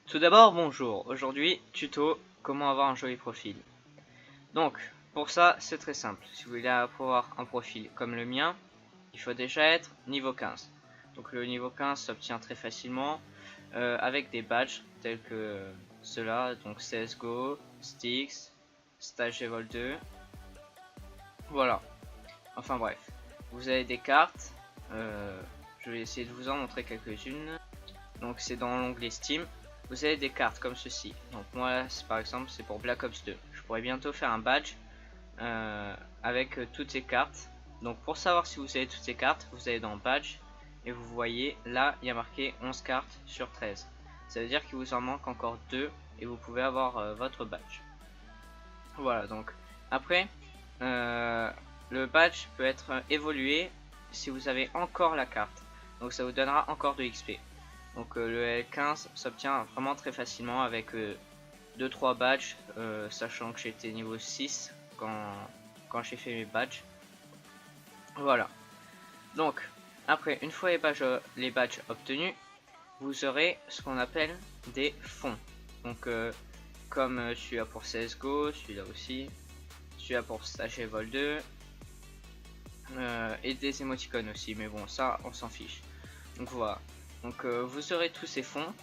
Tout d'abord, bonjour. Aujourd'hui, tuto comment avoir un joli profil. Donc, pour ça, c'est très simple. Si vous voulez avoir un profil comme le mien, il faut déjà être niveau 15. Donc le niveau 15 s'obtient très facilement avec des badges tels que ceux-là, donc CSGO, Styx, Stage Evol 2. Voilà. Enfin bref. Vous avez des cartes. Je vais essayer de vous en montrer quelques-unes. Donc c'est dans l'onglet Steam. Vous avez des cartes comme ceci. Donc moi par exemple c'est pour Black Ops 2. Je pourrais bientôt faire un badge avec toutes ces cartes. Donc pour savoir si vous avez toutes ces cartes, vous allez dans badge et vous voyez là il y a marqué 11 cartes sur 13. Ça veut dire qu'il vous en manque encore 2 et vous pouvez avoir votre badge. Voilà, donc après le badge peut être évolué si vous avez encore la carte. Donc ça vous donnera encore de XP. Donc le L15 s'obtient vraiment très facilement avec 2-3 badges, sachant que j'étais niveau 6 quand j'ai fait mes badges. Voilà. Donc après, une fois les badges obtenus, vous aurez ce qu'on appelle des fonds. Donc comme celui-là pour CSGO, celui-là aussi, celui-là pour Stage Evol 2 et des émoticônes aussi, mais bon ça on s'en fiche. Donc voilà. Donc vous aurez tous ces fonds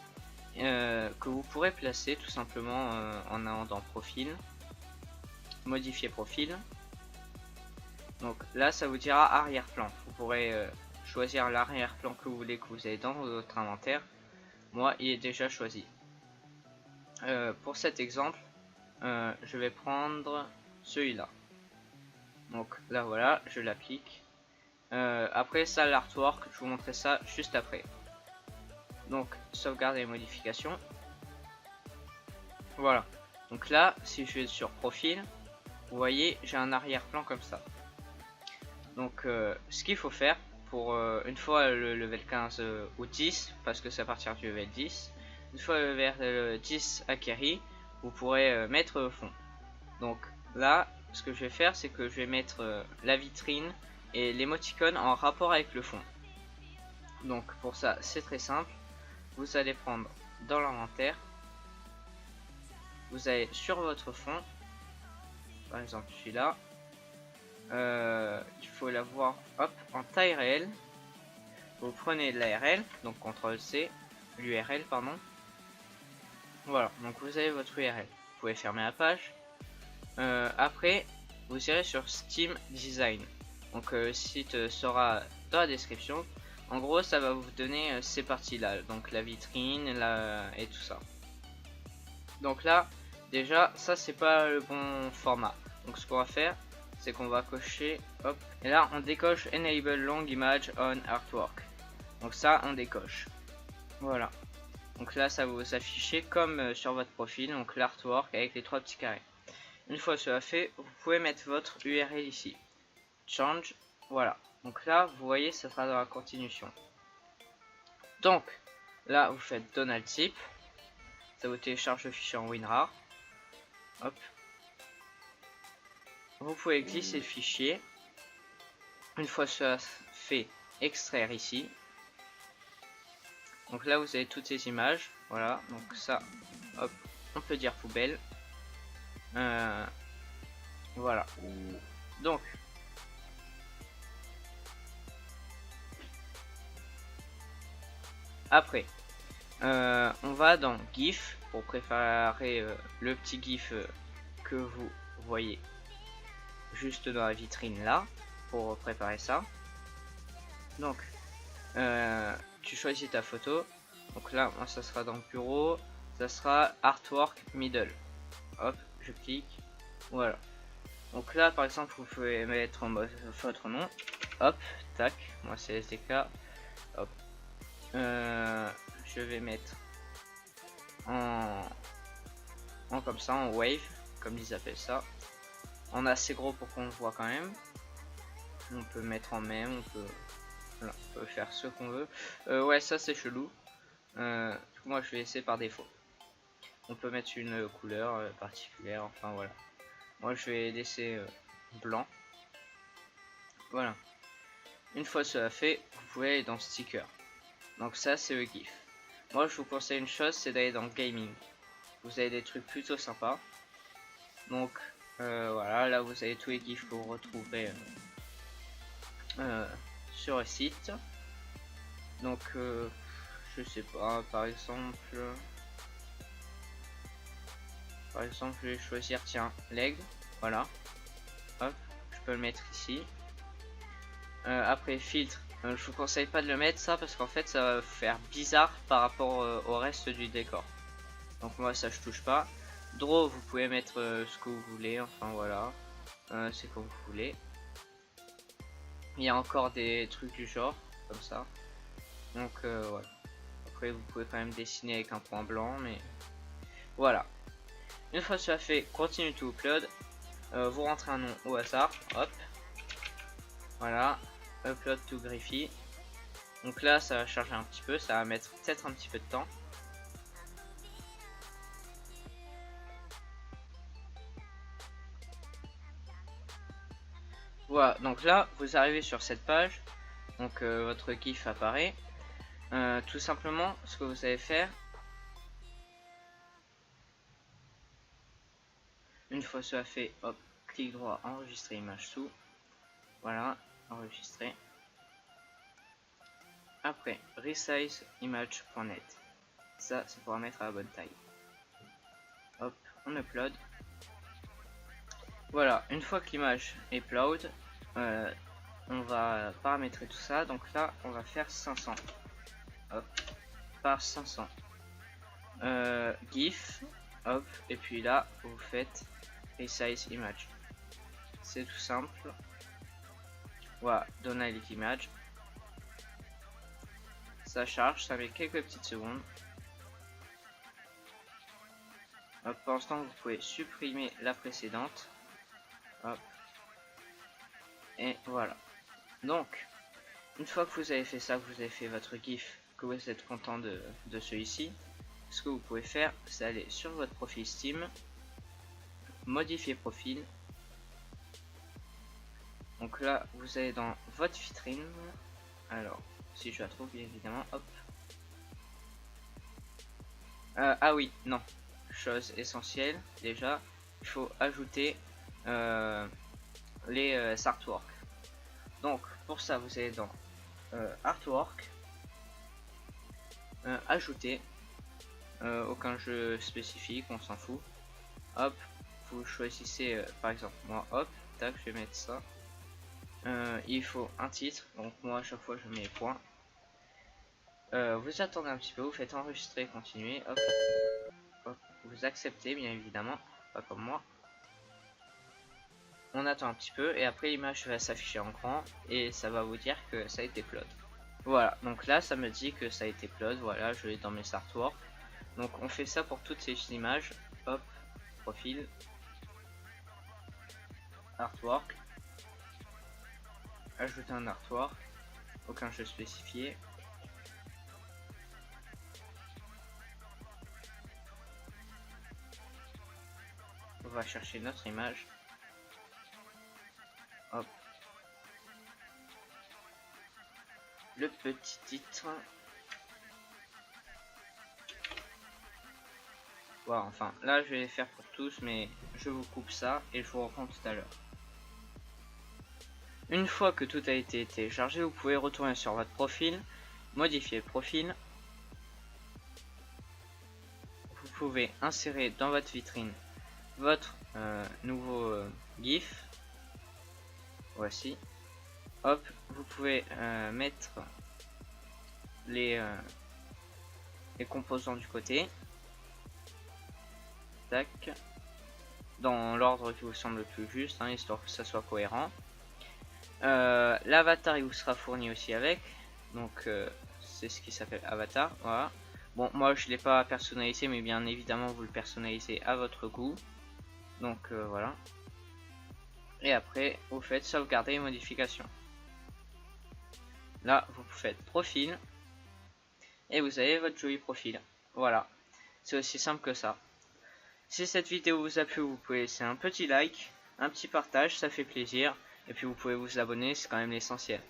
que vous pourrez placer tout simplement en allant dans profil, modifier profil. Donc là ça vous dira arrière-plan. Vous pourrez choisir l'arrière-plan que vous voulez que vous ayez dans votre inventaire. Moi il est déjà choisi. Pour cet exemple, je vais prendre celui-là. Donc là voilà, je l'applique. Après ça l'artwork, je vous montrerai ça juste après. Donc sauvegarder les modifications. Voilà. Donc là, si je vais sur profil, vous voyez, j'ai un arrière-plan comme ça. Donc ce qu'il faut faire pour une fois le level 15 ou 10, parce que c'est à partir du level 10, une fois le level 10 acquéri, vous pourrez mettre au fond. Donc là, ce que je vais faire, c'est que je vais mettre la vitrine et l'émoticône en rapport avec le fond. Donc pour ça, c'est très simple. Vous allez prendre dans l'inventaire, vous allez sur votre fond, par exemple celui-là, il faut l'avoir hop en taille réelle. Vous prenez l'ARL, donc CTRL C, l'URL pardon. Voilà, donc vous avez votre URL. Vous pouvez fermer la page. Après, vous irez sur Steam Design. Donc le site sera dans la description. En gros, ça va vous donner ces parties-là, donc la vitrine, et tout ça. Donc là, déjà, ça c'est pas le bon format. Donc ce qu'on va faire, c'est qu'on va cocher, hop, et là on décoche Enable Long Image on Artwork. Donc ça, on décoche. Voilà. Donc là, ça va vous afficher comme sur votre profil, donc l'artwork avec les 3 petits carrés. Une fois cela fait, vous pouvez mettre votre URL ici. Change, voilà. Donc là, vous voyez, ça sera dans la continuation. Donc, là, vous faites Donald Zip. Ça vous télécharge le fichier en WinRAR. Hop. Vous pouvez glisser le fichier. Une fois cela fait, extraire ici. Donc là, vous avez toutes ces images. Voilà. Donc ça, hop, on peut dire poubelle. Voilà. Donc, après, on va dans GIF pour préparer le petit GIF que vous voyez juste dans la vitrine là, pour préparer ça. Donc, tu choisis ta photo. Donc là, moi, ça sera dans le bureau. Ça sera Artwork Middle. Hop, je clique. Voilà. Donc là, par exemple, vous pouvez mettre en mode votre nom. Hop, tac. Moi, c'est SDK. Hop. Je vais mettre en comme ça, en wave, comme ils appellent ça. En assez gros pour qu'on le voit quand même. On peut mettre en même, on peut faire ce qu'on veut. Ouais, ça c'est chelou. Du coup, moi je vais laisser par défaut. On peut mettre une couleur particulière, enfin voilà. Moi je vais laisser blanc. Voilà. Une fois cela fait, vous pouvez aller dans sticker. Donc ça c'est le GIF. Moi je vous conseille une chose, c'est d'aller dans le gaming. Vous avez des trucs plutôt sympas. Donc voilà, là vous avez tous les gifs que vous retrouverez sur le site. Donc je sais pas, par exemple je vais choisir, tiens, l'aigle, voilà, hop, je peux le mettre ici. Après filtre, je vous conseille pas de le mettre ça parce qu'en fait ça va faire bizarre par rapport au reste du décor. Donc moi ça je touche pas. Draw, vous pouvez mettre ce que vous voulez, enfin voilà, c'est comme vous voulez. Il y a encore des trucs du genre comme ça. Donc voilà. Après vous pouvez quand même dessiner avec un point blanc, mais voilà. Une fois cela fait, continue to upload. Vous rentrez un nom au hasard, hop, voilà, upload to Griffy. Donc là ça va charger un petit peu, ça va mettre peut-être un petit peu de temps. Voilà, donc là vous arrivez sur cette page, donc votre GIF apparaît. Tout simplement ce que vous allez faire, une fois cela fait, hop, clic droit, enregistrer image sous, voilà, enregistrer. Après resize image.net, ça c'est pour la mettre à la bonne taille. Hop, on upload. Voilà, une fois que l'image est upload, on va paramétrer tout ça. Donc là on va faire 500, hop, par 500 GIF, hop, et puis là vous faites resize image, c'est tout simple. Voilà, dynamic image, ça charge, ça met quelques petites secondes. Hop, pour l'instant vous pouvez supprimer la précédente, hop, et voilà. Donc une fois que vous avez fait ça, que vous avez fait votre GIF, que vous êtes content de celui-ci, ce que vous pouvez faire, c'est aller sur votre profil Steam, modifier profil. Donc là vous allez dans votre vitrine, alors si je la trouve bien évidemment, hop. Ah oui, non, chose essentielle, déjà il faut ajouter les artworks. Donc pour ça vous allez dans artwork, ajouter, aucun jeu spécifique, on s'en fout. Hop, vous choisissez par exemple moi, hop, tac, je vais mettre ça. Il faut un titre, donc moi à chaque fois je mets point. Vous attendez un petit peu, vous faites enregistrer, continuer, hop, hop, vous acceptez bien évidemment, pas comme moi. On attend un petit peu et après l'image va s'afficher en grand et ça va vous dire que ça a été upload. Voilà, donc là ça me dit que ça a été upload, voilà, je vais dans mes artworks. Donc on fait ça pour toutes ces images, hop, profil, artwork, ajouter un artwork, aucun jeu spécifié. On va chercher notre image, hop, le petit titre. Voilà, enfin là je vais les faire pour tous, mais je vous coupe ça et je vous reprends tout à l'heure. Une fois que tout a été téléchargé, vous pouvez retourner sur votre profil, modifier le profil. Vous pouvez insérer dans votre vitrine votre nouveau GIF. Voici. Hop, vous pouvez mettre les composants du côté. Tac. Dans l'ordre qui vous semble le plus juste, hein, histoire que ça soit cohérent. L'avatar il vous sera fourni aussi avec, donc c'est ce qui s'appelle avatar, voilà. Bon, moi je l'ai pas personnalisé, mais bien évidemment vous le personnalisez à votre goût, donc voilà. Et après vous faites sauvegarder les modifications. Là vous faites profil et vous avez votre joli profil, voilà. C'est aussi simple que ça. Si cette vidéo vous a plu, vous pouvez laisser un petit like, un petit partage, ça fait plaisir. Et puis vous pouvez vous abonner, c'est quand même l'essentiel.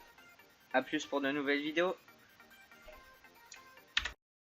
A plus pour de nouvelles vidéos.